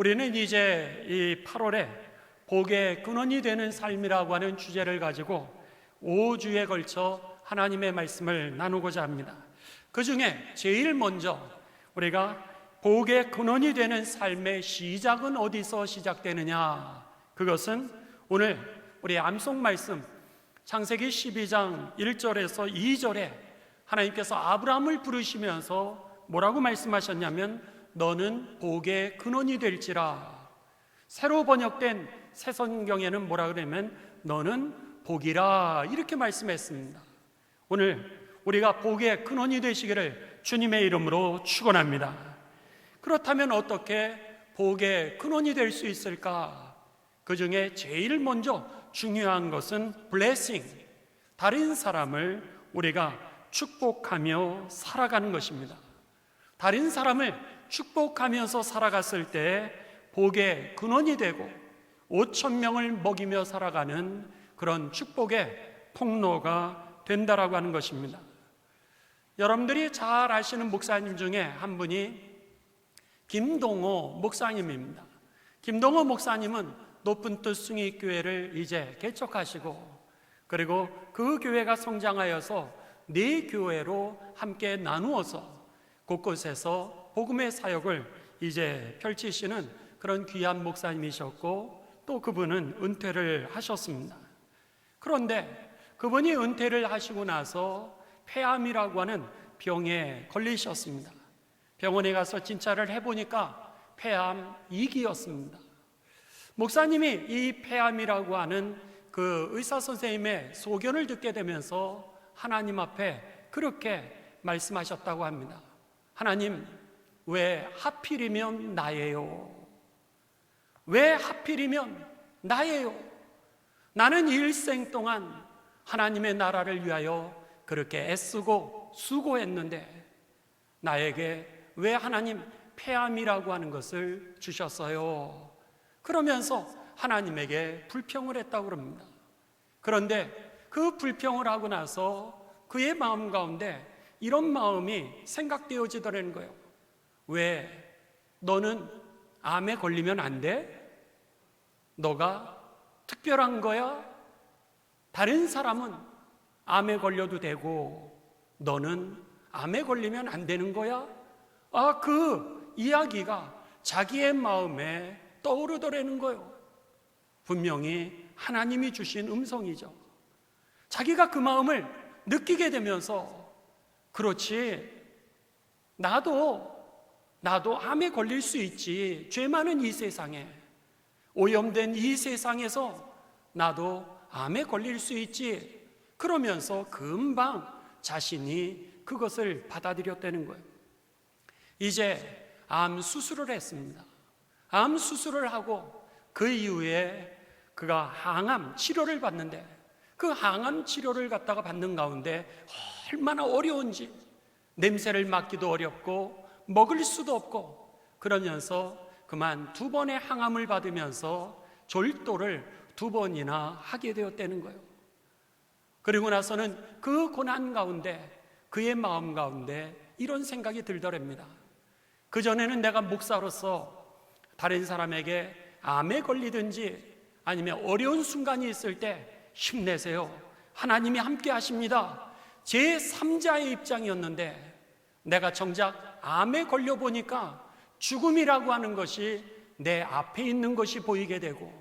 우리는 이제 이 8월에 복의 근원이 되는 삶이라고 하는 주제를 가지고 5주에 걸쳐 하나님의 말씀을 나누고자 합니다. 그 중에 제일 먼저 우리가 복의 근원이 되는 삶의 시작은 어디서 시작되느냐, 그것은 오늘 우리 암송 말씀 창세기 12장 1절에서 2절에 하나님께서 아브라함을 부르시면서 뭐라고 말씀하셨냐면 너는 복의 근원이 될지라. 새로 번역된 새 성경에는 뭐라 그러면 너는 복이라 이렇게 말씀했습니다. 오늘 우리가 복의 근원이 되시기를 주님의 이름으로 축원합니다. 그렇다면 어떻게 복의 근원이 될 수 있을까? 그 중에 제일 먼저 중요한 것은 blessing, 다른 사람을 우리가 축복하며 살아가는 것입니다. 다른 사람을 축복하면서 살아갔을 때 복의 근원이 되고 5,000명을 먹이며 살아가는 그런 축복의 통로가 된다라고 하는 것입니다. 여러분들이 잘 아시는 목사님 중에 한 분이 김동호 목사님입니다. 김동호 목사님은 높은 뜻 숭익교회를 이제 개척하시고, 그리고 그 교회가 성장하여서 4교회로 함께 나누어서 곳곳에서 복음의 사역을 이제 펼치시는 그런 귀한 목사님이셨고, 또 그분은 은퇴를 하셨습니다. 그런데 그분이 은퇴를 하시고 나서 폐암이라고 하는 병에 걸리셨습니다. 병원에 가서 진찰을 해보니까 폐암 2기였습니다. 목사님이 이 폐암이라고 하는 그 의사 선생님의 소견을 듣게 되면서 하나님 앞에 그렇게 말씀하셨다고 합니다. 하나님, 왜 하필이면 나예요? 왜 하필이면 나예요? 나는 일생 동안 하나님의 나라를 위하여 그렇게 애쓰고 수고했는데 나에게 왜 하나님 폐암이라고 하는 것을 주셨어요? 그러면서 하나님에게 불평을 했다고 그럽니다. 그런데 그 불평을 하고 나서 그의 마음 가운데 이런 마음이 생각되어지더라는 거예요. 왜 너는 암에 걸리면 안 돼? 너가 특별한 거야? 다른 사람은 암에 걸려도 되고 너는 암에 걸리면 안 되는 거야? 그 이야기가 자기의 마음에 떠오르더라는 거예요. 분명히 하나님이 주신 음성이죠. 자기가 그 마음을 느끼게 되면서 그렇지, 나도 암에 걸릴 수 있지. 죄 많은 이 세상에, 오염된 이 세상에서 나도 암에 걸릴 수 있지. 그러면서 금방 자신이 그것을 받아들였다는 거예요. 이제 암 수술을 했습니다. 암 수술을 하고 그 이후에 그가 항암 치료를 받는데, 그 항암 치료를 갖다가 받는 가운데 얼마나 어려운지, 냄새를 맡기도 어렵고 먹을 수도 없고, 그러면서 그만 2번의 항암을 받으면서 졸도를 2번이나 하게 되었다는 거예요. 그리고 나서는 그 고난 가운데 그의 마음 가운데 이런 생각이 들더랍니다. 그전에는 내가 목사로서 다른 사람에게 암에 걸리든지 아니면 어려운 순간이 있을 때 힘내세요, 하나님이 함께 하십니다, 제3자의 입장이었는데, 내가 정작 암에 걸려보니까 죽음이라고 하는 것이 내 앞에 있는 것이 보이게 되고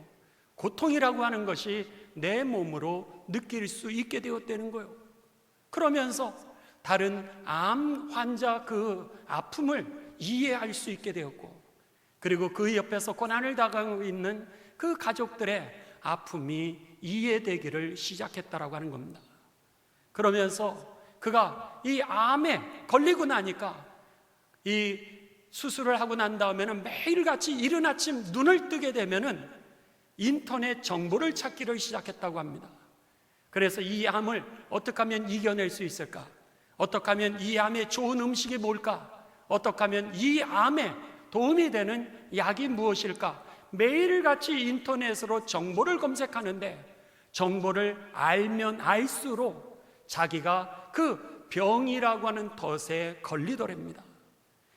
고통이라고 하는 것이 내 몸으로 느낄 수 있게 되었다는 거예요. 그러면서 다른 암 환자 그 아픔을 이해할 수 있게 되었고, 그리고 그 옆에서 고난을 당하고 있는 그 가족들의 아픔이 이해되기를 시작했다라고 하는 겁니다. 그러면서 그가 이 암에 걸리고 나니까 이 수술을 하고 난 다음에는 매일같이 이른 아침 눈을 뜨게 되면은 인터넷 정보를 찾기를 시작했다고 합니다. 그래서 이 암을 어떻게 하면 이겨낼 수 있을까? 어떻게 하면 이 암에 좋은 음식이 뭘까? 어떻게 하면 이 암에 도움이 되는 약이 무엇일까? 매일같이 인터넷으로 정보를 검색하는데, 정보를 알면 알수록 자기가 그 병이라고 하는 덫에 걸리더랍니다.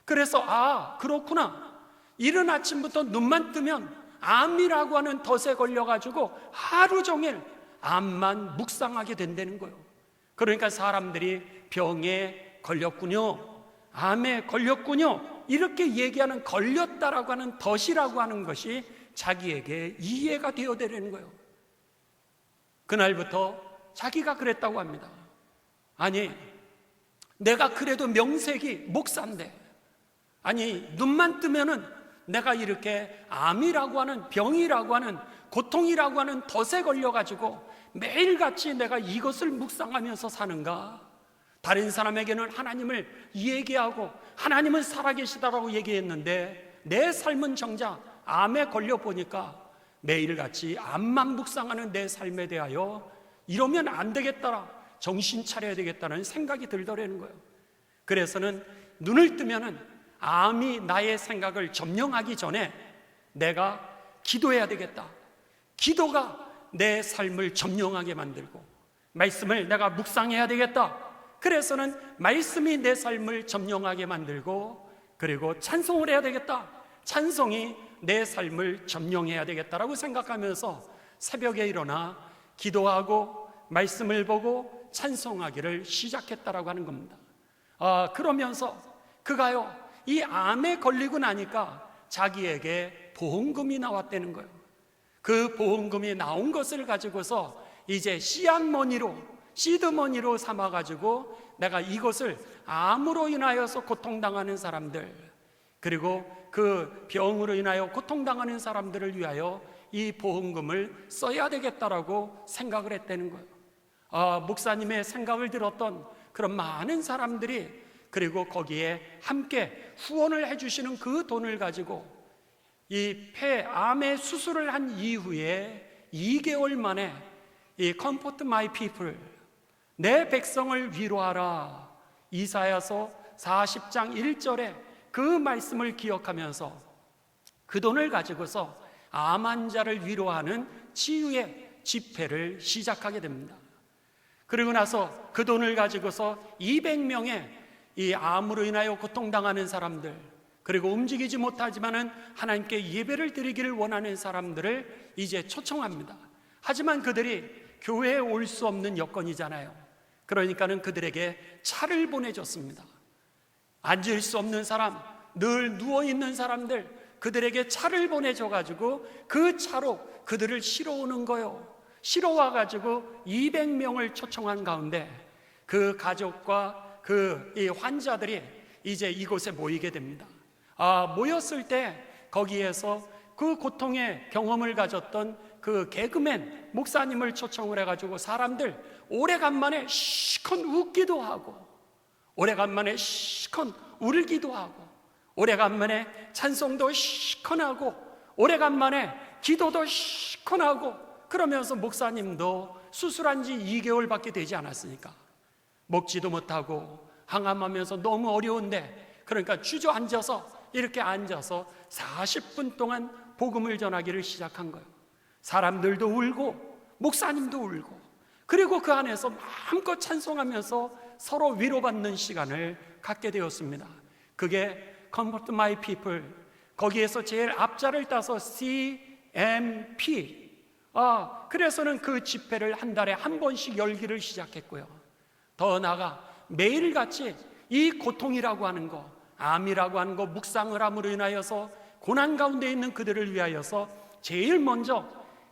그래서 그렇구나, 이른 아침부터 눈만 뜨면 암이라고 하는 덫에 걸려가지고 하루 종일 암만 묵상하게 된다는 거예요. 그러니까 사람들이 병에 걸렸군요, 암에 걸렸군요, 이렇게 얘기하는 걸렸다라고 하는 덫이라고 하는 것이 자기에게 이해가 되어되는 거예요. 그날부터 자기가 그랬다고 합니다. 아니, 내가 그래도 명색이 목사인데, 아니 눈만 뜨면은 내가 이렇게 암이라고 하는 병이라고 하는 고통이라고 하는 덫에 걸려가지고 매일같이 내가 이것을 묵상하면서 사는가? 다른 사람에게는 하나님을 얘기하고 하나님은 살아계시다라고 얘기했는데 내 삶은 정작 암에 걸려보니까 매일같이 암만 묵상하는 내 삶에 대하여 이러면 안 되겠다, 정신 차려야 되겠다는 생각이 들더라는 거예요. 그래서는 눈을 뜨면은 암이 나의 생각을 점령하기 전에 내가 기도해야 되겠다, 기도가 내 삶을 점령하게 만들고 말씀을 내가 묵상해야 되겠다, 그래서는 말씀이 내 삶을 점령하게 만들고 그리고 찬송을 해야 되겠다, 찬송이 내 삶을 점령해야 되겠다라고 생각하면서 새벽에 일어나 기도하고 말씀을 보고 찬송하기를 시작했다라고 하는 겁니다. 그러면서 그가요, 이 암에 걸리고 나니까 자기에게 보험금이 나왔다는 거예요. 그 보험금이 나온 것을 가지고서 이제 시드머니로 삼아가지고 내가 이것을 암으로 인하여서 고통당하는 사람들, 그리고 그 병으로 인하여 고통당하는 사람들을 위하여 이 보험금을 써야 되겠다라고 생각을 했다는 거예요. 목사님의 생각을 들었던 그런 많은 사람들이 그리고 거기에 함께 후원을 해주시는 그 돈을 가지고 이 폐암의 수술을 한 이후에 2개월 만에 이 Comfort My People, 내 백성을 위로하라, 이사야서 40장 1절에 그 말씀을 기억하면서 그 돈을 가지고서 암 환자를 위로하는 치유의 집회를 시작하게 됩니다. 그리고 나서 그 돈을 가지고서 200명의 이 암으로 인하여 고통당하는 사람들, 그리고 움직이지 못하지만은 하나님께 예배를 드리기를 원하는 사람들을 이제 초청합니다. 하지만 그들이 교회에 올 수 없는 여건이잖아요. 그러니까는 그들에게 차를 보내줬습니다. 앉을 수 없는 사람, 늘 누워있는 사람들, 그들에게 차를 보내줘가지고 그 차로 그들을 실어오는 거예요. 실어와가지고 200명을 초청한 가운데 그 가족과 이 환자들이 이제 이곳에 모이게 됩니다. 모였을 때 거기에서 그 고통의 경험을 가졌던 그 개그맨 목사님을 초청을 해가지고 사람들 오래간만에 시컷 웃기도 하고, 오래간만에 시컷 울기도 하고, 오래간만에 찬송도 시큰하고, 오래간만에 기도도 시큰하고, 그러면서 목사님도 수술한 지 2개월밖에 되지 않았으니까 먹지도 못하고 항암하면서 너무 어려운데, 그러니까 주저앉아서 이렇게 앉아서 40분 동안 복음을 전하기를 시작한 거예요. 사람들도 울고 목사님도 울고, 그리고 그 안에서 마음껏 찬송하면서 서로 위로받는 시간을 갖게 되었습니다. 그게 Comfort My People, 거기에서 제일 앞자를 따서 CMP. 그래서는 그 집회를 한 달에 한 번씩 열기를 시작했고요. 더 나아가 매일같이 이 고통이라고 하는 거, 암이라고 하는 거, 묵상을 함으로 인하여서 고난 가운데 있는 그들을 위하여서 제일 먼저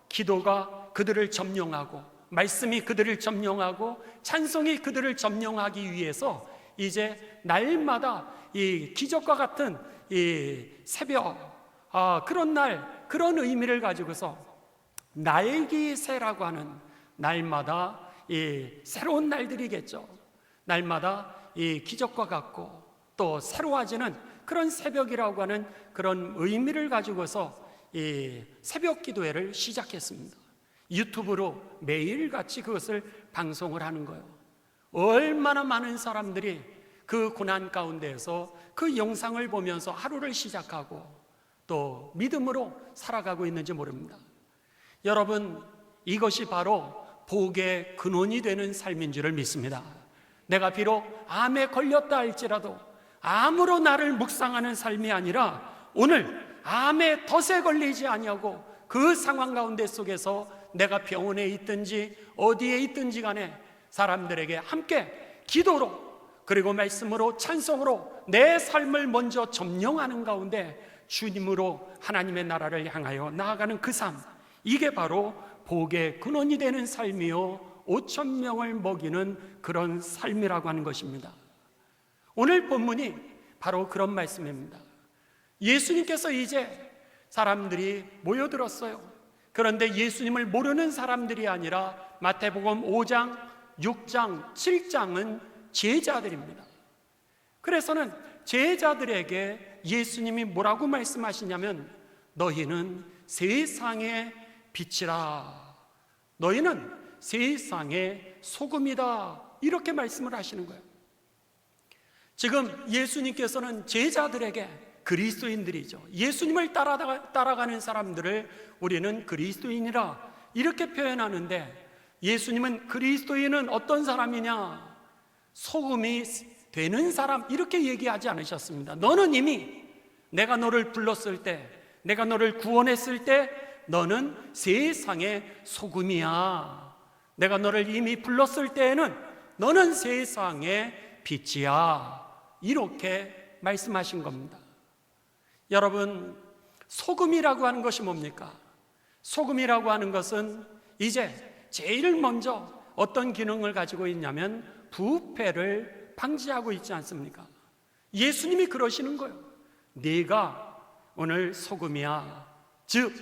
기도가 그들을 점령하고, 말씀이 그들을 점령하고, 찬송이 그들을 점령하기 위해서 이제 날마다 이 기적과 같은 이 새벽, 그런 날, 그런 의미를 가지고서 날기새라고 하는, 날마다 이 새로운 날들이겠죠. 날마다 이 기적과 같고 또 새로워지는 그런 새벽이라고 하는 그런 의미를 가지고서 이 새벽 기도회를 시작했습니다. 유튜브로 매일같이 그것을 방송을 하는 거예요. 얼마나 많은 사람들이 그 고난 가운데에서 그 영상을 보면서 하루를 시작하고 또 믿음으로 살아가고 있는지 모릅니다. 여러분, 이것이 바로 복의 근원이 되는 삶인 줄을 믿습니다. 내가 비록 암에 걸렸다 할지라도 암으로 나를 묵상하는 삶이 아니라 오늘 암에 덫에 걸리지 아니하고 그 상황 가운데 속에서 내가 병원에 있든지 어디에 있든지 간에 사람들에게 함께 기도로 그리고 말씀으로 찬송으로 내 삶을 먼저 점령하는 가운데 주님으로 하나님의 나라를 향하여 나아가는 그 삶, 이게 바로 복의 근원이 되는 삶이요 5천 명을 먹이는 그런 삶이라고 하는 것입니다. 오늘 본문이 바로 그런 말씀입니다. 예수님께서 이제 사람들이 모여들었어요. 그런데 예수님을 모르는 사람들이 아니라 마태복음 5장, 6장, 7장은 제자들입니다. 그래서는 제자들에게 예수님이 뭐라고 말씀하시냐면 너희는 세상의 빛이라, 너희는 세상의 소금이다, 이렇게 말씀을 하시는 거예요. 지금 예수님께서는 제자들에게, 그리스도인들이죠, 예수님을 따라가는 사람들을 우리는 그리스도인이라 이렇게 표현하는데, 예수님은 그리스도인은 어떤 사람이냐, 소금이 되는 사람, 이렇게 얘기하지 않으셨습니다. 너는 이미 내가 너를 불렀을 때, 내가 너를 구원했을 때 너는 세상의 소금이야. 내가 너를 이미 불렀을 때에는 너는 세상의 빛이야, 이렇게 말씀하신 겁니다. 여러분, 소금이라고 하는 것이 뭡니까? 소금이라고 하는 것은 이제 제일 먼저 어떤 기능을 가지고 있냐면 부패를 방지하고 있지 않습니까? 예수님이 그러시는 거예요. 네가 오늘 소금이야. 즉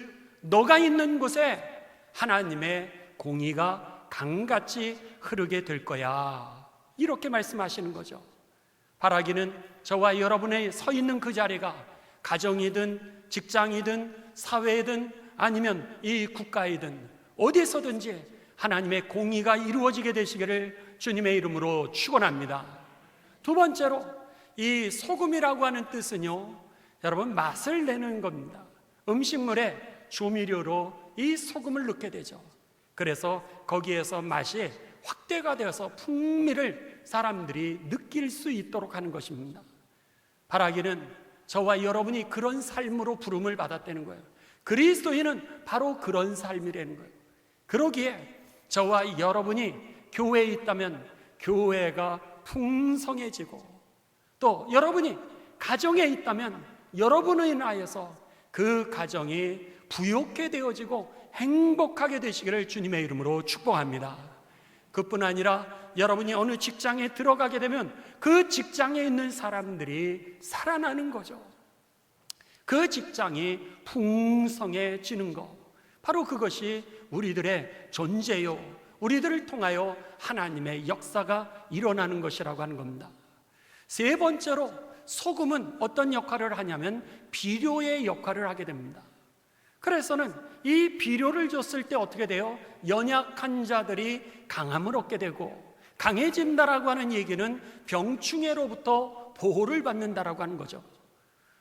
너가 있는 곳에 하나님의 공의가 강같이 흐르게 될 거야, 이렇게 말씀하시는 거죠. 바라기는 저와 여러분의 서 있는 그 자리가 가정이든 직장이든 사회든 아니면 이 국가이든 어디서든지 하나님의 공의가 이루어지게 되시기를 주님의 이름으로 축원합니다. 두 번째로, 이 소금이라고 하는 뜻은요, 여러분, 맛을 내는 겁니다. 음식물에 조미료로 이 소금을 넣게 되죠. 그래서 거기에서 맛이 확대가 되어서 풍미를 사람들이 느낄 수 있도록 하는 것입니다. 바라기는 저와 여러분이 그런 삶으로 부름을 받았다는 거예요. 그리스도인은 바로 그런 삶이라는 거예요. 그러기에 저와 여러분이 교회에 있다면 교회가 풍성해지고, 또 여러분이 가정에 있다면 여러분을 인하여서 그 가정이 부욕해 되어지고 행복하게 되시기를 주님의 이름으로 축복합니다. 그뿐 아니라 여러분이 어느 직장에 들어가게 되면 그 직장에 있는 사람들이 살아나는 거죠. 그 직장이 풍성해지는 것, 바로 그것이 우리들의 존재요, 우리들을 통하여 하나님의 역사가 일어나는 것이라고 하는 겁니다. 세 번째로, 소금은 어떤 역할을 하냐면 비료의 역할을 하게 됩니다. 그래서는 이 비료를 줬을 때 어떻게 돼요? 연약한 자들이 강함을 얻게 되고, 강해진다라고 하는 얘기는 병충해로부터 보호를 받는다라고 하는 거죠.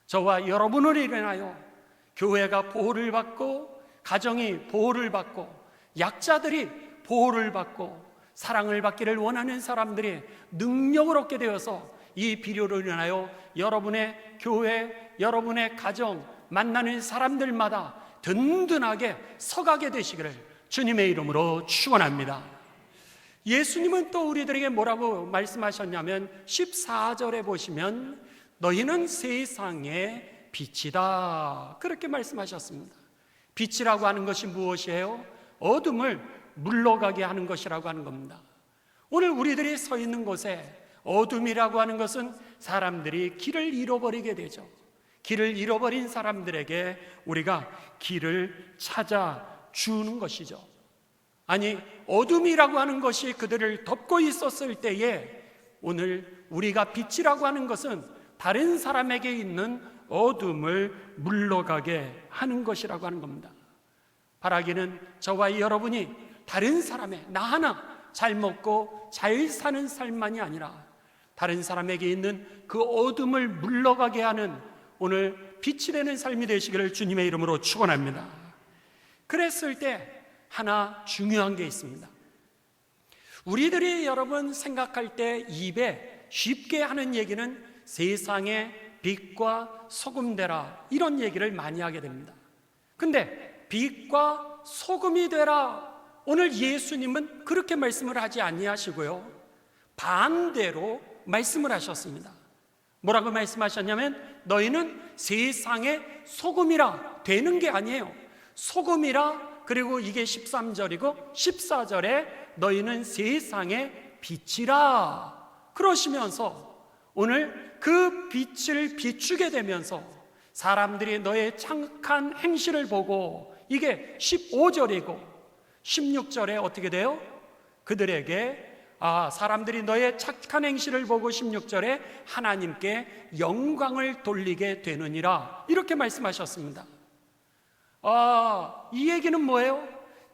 저와 여러분을 인하여 교회가 보호를 받고, 가정이 보호를 받고, 약자들이 보호를 받고, 사랑을 받기를 원하는 사람들이 능력을 얻게 되어서 이 비료를 인하여 여러분의 교회, 여러분의 가정, 만나는 사람들마다 든든하게 서가게 되시기를 주님의 이름으로 축원합니다. 예수님은 또 우리들에게 뭐라고 말씀하셨냐면 14절에 보시면 너희는 세상의 빛이다, 그렇게 말씀하셨습니다. 빛이라고 하는 것이 무엇이에요? 어둠을 물러가게 하는 것이라고 하는 겁니다. 오늘 우리들이 서 있는 곳에 어둠이라고 하는 것은 사람들이 길을 잃어버리게 되죠. 길을 잃어버린 사람들에게 우리가 길을 찾아주는 것이죠. 아니, 어둠이라고 하는 것이 그들을 덮고 있었을 때에 오늘 우리가 빛이라고 하는 것은 다른 사람에게 있는 어둠을 물러가게 하는 것이라고 하는 겁니다. 바라기는 저와 여러분이 다른 사람의, 나 하나 잘 먹고 잘 사는 삶만이 아니라 다른 사람에게 있는 그 어둠을 물러가게 하는 오늘 빛이 되는 삶이 되시기를 주님의 이름으로 축원합니다. 그랬을 때 하나 중요한 게 있습니다. 우리들이 여러분 생각할 때 입에 쉽게 하는 얘기는 세상의 빛과 소금 되라, 이런 얘기를 많이 하게 됩니다. 근데 빛과 소금이 되라, 오늘 예수님은 그렇게 말씀을 하지 아니하시고요, 반대로 말씀을 하셨습니다. 뭐라고 말씀하셨냐면, 너희는 세상의 소금이라 되는 게 아니에요. 소금이라, 그리고 이게 13절이고 14절에 너희는 세상의 빛이라 그러시면서, 오늘 그 빛을 비추게 되면서 사람들이 너의 착한 행실을 보고, 이게 15절이고 16절에 어떻게 돼요? 그들에게 사람들이 너의 착한 행실을 보고 16절에 하나님께 영광을 돌리게 되느니라, 이렇게 말씀하셨습니다. 이 얘기는 뭐예요?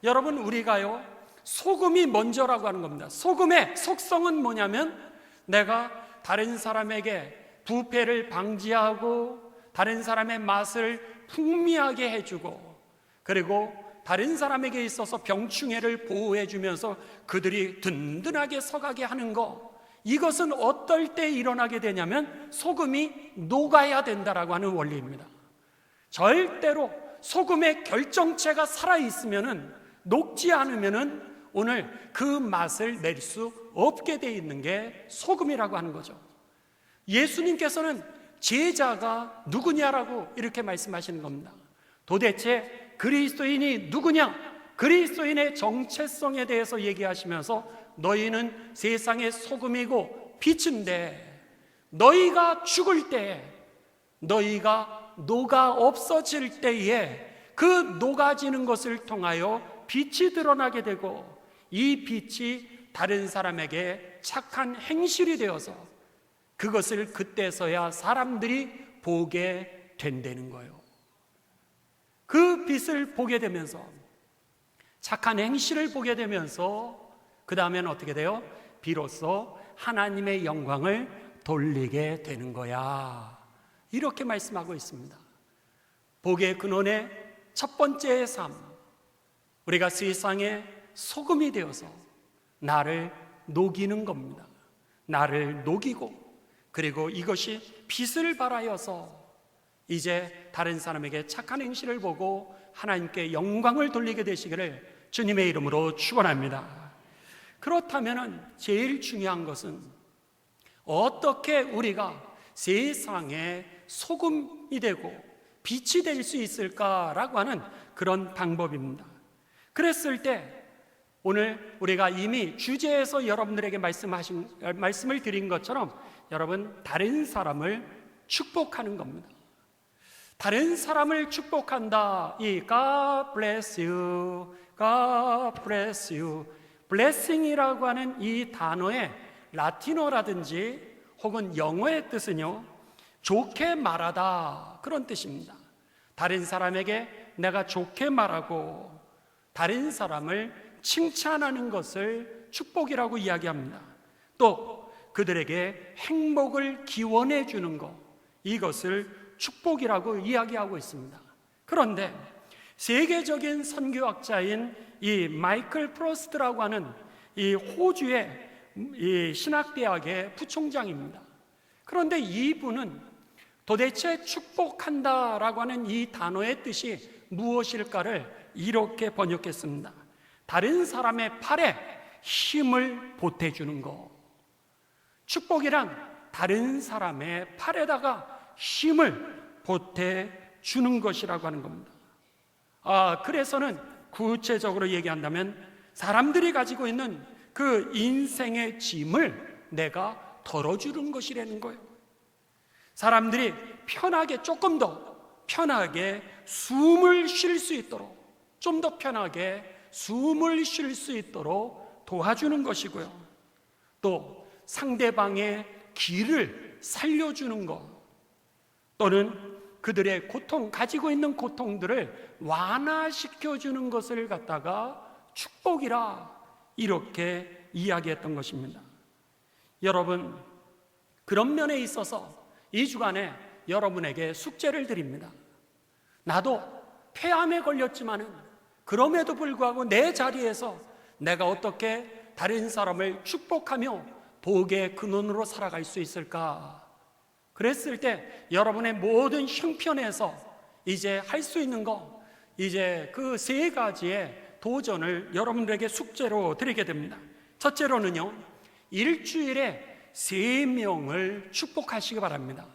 여러분, 우리가요, 소금이 먼저라고 하는 겁니다. 소금의 속성은 뭐냐면, 내가 다른 사람에게 부패를 방지하고 다른 사람의 맛을 풍미하게 해주고, 그리고 다른 사람에게 있어서 병충해를 보호해주면서 그들이 든든하게 서가게 하는 것, 이것은 어떨 때 일어나게 되냐면 소금이 녹아야 된다라고 하는 원리입니다. 절대로 소금의 결정체가 살아있으면, 녹지 않으면 오늘 그 맛을 낼 수 없게 돼 있는 게 소금이라고 하는 거죠. 예수님께서는 제자가 누구냐라고 이렇게 말씀하시는 겁니다. 도대체 그리스도인이 누구냐? 그리스도인의 정체성에 대해서 얘기하시면서, 너희는 세상의 소금이고 빛인데, 너희가 죽을 때, 너희가 녹아 없어질 때에 그 녹아지는 것을 통하여 빛이 드러나게 되고, 이 빛이 다른 사람에게 착한 행실이 되어서 그것을 그때서야 사람들이 보게 된다는 거예요. 그 빛을 보게 되면서, 착한 행실을 보게 되면서, 그 다음에는 어떻게 돼요? 비로소 하나님의 영광을 돌리게 되는 거야, 이렇게 말씀하고 있습니다. 복의 근원의 첫 번째 삶, 우리가 세상의 소금이 되어서 나를 녹이는 겁니다. 나를 녹이고, 그리고 이것이 빛을 발하여서 이제 다른 사람에게 착한 행실을 보고 하나님께 영광을 돌리게 되시기를 주님의 이름으로 축원합니다. 그렇다면 제일 중요한 것은 어떻게 우리가 세상의 소금이 되고 빛이 될 수 있을까라고 하는 그런 방법입니다. 그랬을 때 오늘 우리가 이미 주제에서 여러분들에게 말씀을 드린 것처럼, 여러분, 다른 사람을 축복하는 겁니다. 다른 사람을 축복한다, 이 God bless you, God bless you, blessing이라고 하는 이 단어의 라틴어라든지 혹은 영어의 뜻은요, 좋게 말하다, 그런 뜻입니다. 다른 사람에게 내가 좋게 말하고 다른 사람을 칭찬하는 것을 축복이라고 이야기합니다. 또 그들에게 행복을 기원해 주는 것, 이것을 축복이라고 이야기하고 있습니다. 그런데 세계적인 선교학자인 이 마이클 프로스트라고 하는 이 호주의 이 신학대학의 부총장입니다. 그런데 이분은 도대체 축복한다라고 하는 이 단어의 뜻이 무엇일까를 이렇게 번역했습니다. 다른 사람의 팔에 힘을 보태주는 것. 축복이란 다른 사람의 팔에다가 힘을 보태주는 것이라고 하는 겁니다. 그래서는 구체적으로 얘기한다면 사람들이 가지고 있는 그 인생의 짐을 내가 덜어주는 것이라는 거예요. 사람들이 편하게, 조금 더 편하게 숨을 쉴 수 있도록, 좀 더 편하게 숨을 쉴 수 있도록 도와주는 것이고요. 또 상대방의 길을 살려주는 것, 또는 그들의 고통, 가지고 있는 고통들을 완화시켜주는 것을 갖다가 축복이라 이렇게 이야기했던 것입니다. 여러분, 그런 면에 있어서 이 주간에 여러분에게 숙제를 드립니다. 나도 폐암에 걸렸지만은 그럼에도 불구하고 내 자리에서 내가 어떻게 다른 사람을 축복하며 복의 근원으로 살아갈 수 있을까? 그랬을 때 여러분의 모든 형편에서 이제 할 수 있는 거, 이제 그 세 가지의 도전을 여러분들에게 숙제로 드리게 됩니다. 첫째로는요, 일주일에 3명을 축복하시기 바랍니다.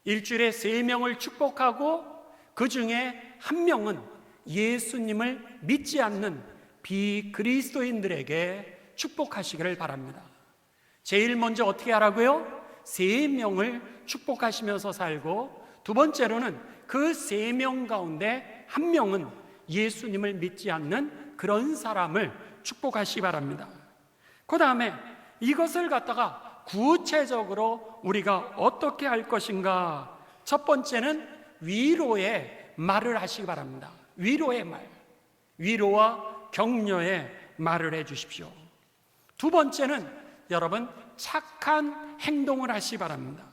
일주일에 3명을 축복하고 그 중에 1명은 예수님을 믿지 않는 비그리스도인들에게 축복하시기를 바랍니다. 제일 먼저 어떻게 하라고요? 3명을 축복하시면서 살고, 두 번째로는 그 3명 가운데 1명은 예수님을 믿지 않는 그런 사람을 축복하시기 바랍니다. 그 다음에 이것을 갖다가 구체적으로 우리가 어떻게 할 것인가? 첫 번째는 위로의 말을 하시기 바랍니다. 위로의 말, 위로와 격려의 말을 해주십시오. 두 번째는 여러분 착한 행동을 하시기 바랍니다.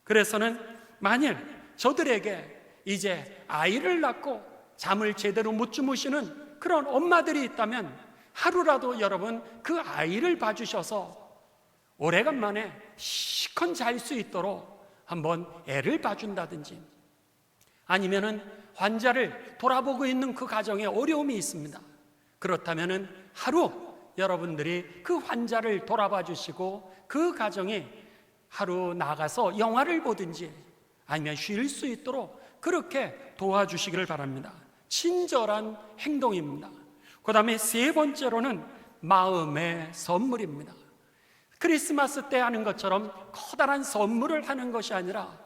그래서는 만일 저들에게 이제 아이를 낳고 잠을 제대로 못 주무시는 그런 엄마들이 있다면 하루라도 여러분 그 아이를 봐주셔서 오래간만에 시컨 잘 수 있도록 한번 애를 봐준다든지, 아니면은 환자를 돌아보고 있는 그 가정에 어려움이 있습니다. 그렇다면은 하루 여러분들이 그 환자를 돌아봐 주시고 그 가정이 하루 나가서 영화를 보든지 아니면 쉴 수 있도록 그렇게 도와주시기를 바랍니다. 친절한 행동입니다. 그 다음에 세 번째로는 마음의 선물입니다. 크리스마스 때 하는 것처럼 커다란 선물을 하는 것이 아니라,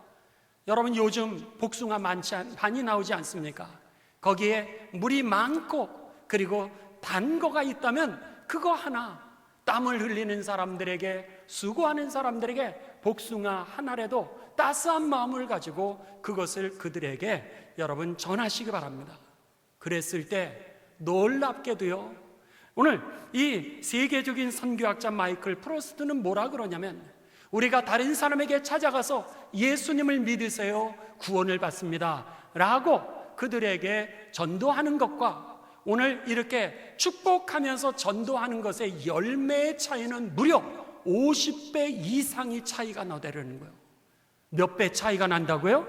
여러분 요즘 복숭아 많이 나오지 않습니까? 거기에 물이 많고 그리고 단 거가 있다면 그거 하나, 땀을 흘리는 사람들에게, 수고하는 사람들에게 복숭아 하나라도 따스한 마음을 가지고 그것을 그들에게 여러분 전하시기 바랍니다. 그랬을 때 놀랍게도요, 오늘 이 세계적인 선교학자 마이클 프로스트는 뭐라 그러냐면, 우리가 다른 사람에게 찾아가서 예수님을 믿으세요, 구원을 받습니다 라고 그들에게 전도하는 것과 오늘 이렇게 축복하면서 전도하는 것의 열매의 차이는 무려 50배 이상이 차이가 나더라는 거예요. 몇 배 차이가 난다고요?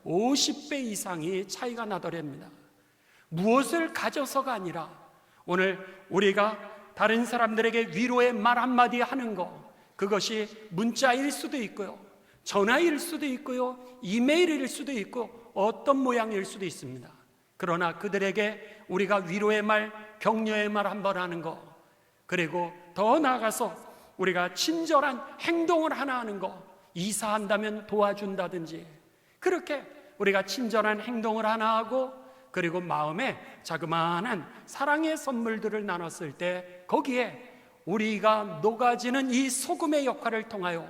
50배 이상이 차이가 나더랍니다. 무엇을 가져서가 아니라 오늘 우리가 다른 사람들에게 위로의 말 한마디 하는 거, 그것이 문자일 수도 있고요, 전화일 수도 있고요, 이메일일 수도 있고 어떤 모양일 수도 있습니다. 그러나 그들에게 우리가 위로의 말, 격려의 말 한 번 하는 거, 그리고 더 나아가서 우리가 친절한 행동을 하나 하는 거, 이사한다면 도와준다든지, 그렇게 우리가 친절한 행동을 하나 하고 그리고 마음에 자그마한 사랑의 선물들을 나눴을 때 거기에 우리가 녹아지는 이 소금의 역할을 통하여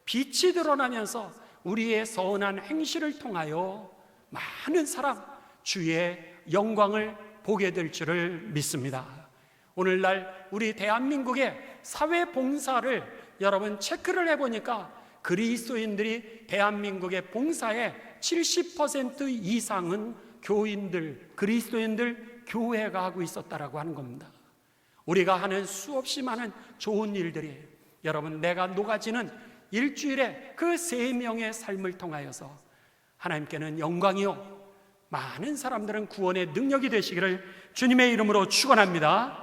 빛이 드러나면서 우리의 선한 행실을 통하여 많은 사람 주의 영광을 보게 될 줄을 믿습니다. 오늘날 우리 대한민국의 사회 봉사를 여러분 체크를 해보니까 그리스도인들이 대한민국의 봉사의 70% 이상은 교인들, 그리스도인들 교회가 하고 있었다라고 하는 겁니다. 우리가 하는 수없이 많은 좋은 일들이 여러분 내가 녹아지는 일주일에 그 3명의 삶을 통하여서 하나님께는 영광이요 많은 사람들은 구원의 능력이 되시기를 주님의 이름으로 축원합니다.